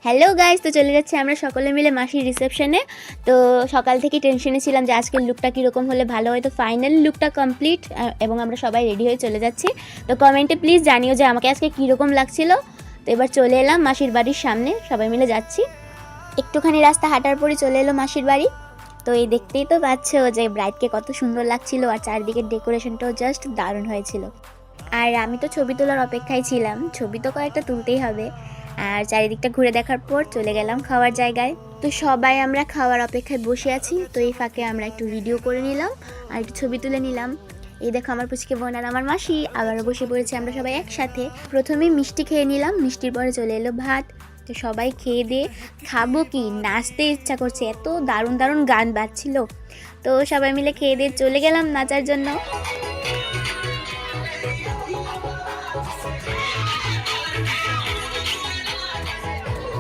Hello guys, তো চলে যাচ্ছে আমরা সকলে মিলে মাসির রিসেপশনে। তো সকাল থেকে টেনশনে ছিলাম যে আজকের লুকটা কীরকম হলে ভালো হয়। তো ফাইনালি লুকটা কমপ্লিট এবং আমরা সবাই রেডি হয়ে চলে যাচ্ছি। তো কমেন্টে প্লিজ জানিও যে আমাকে আজকে কীরকম লাগছিল। তো এবার চলে এলাম মাসির বাড়ির সামনে, সবাই মিলে যাচ্ছি। একটুখানি রাস্তা হাঁটার পরে চলে এলো মাসির বাড়ি। তো এই দেখতেই তো পাচ্ছ যে ব্রাইডকে কত সুন্দর লাগছিল, আর চারিদিকের ডেকোরেশনটাও জাস্ট দারুণ হয়েছিল। আর আমি তো ছবি তোলার অপেক্ষায় ছিলাম, ছবি তো কয়েকটা তুলতেই হবে। আর চারিদিকটা ঘুরে দেখার পর চলে গেলাম খাওয়ার জায়গায়। তো সবাই আমরা খাওয়ার অপেক্ষায় বসে আছি। তো এই ফাঁকে আমরা একটু ভিডিও করে নিলাম আর একটু ছবি তুলে নিলাম। এই দেখো আমার পুচকে বোন আর আমার মাসি আবারও বসে পড়েছি আমরা সবাই একসাথে। প্রথমে মিষ্টি খেয়ে নিলাম, মিষ্টির পরে চলে এলো ভাত। তো সবাই খেয়ে দিয়ে খাবো কি, নাচতে ইচ্ছা করছে, এত দারুণ দারুণ গান বাজছিল। তো সবাই মিলে খেয়ে দিয়ে চলে গেলাম নাচার জন্য।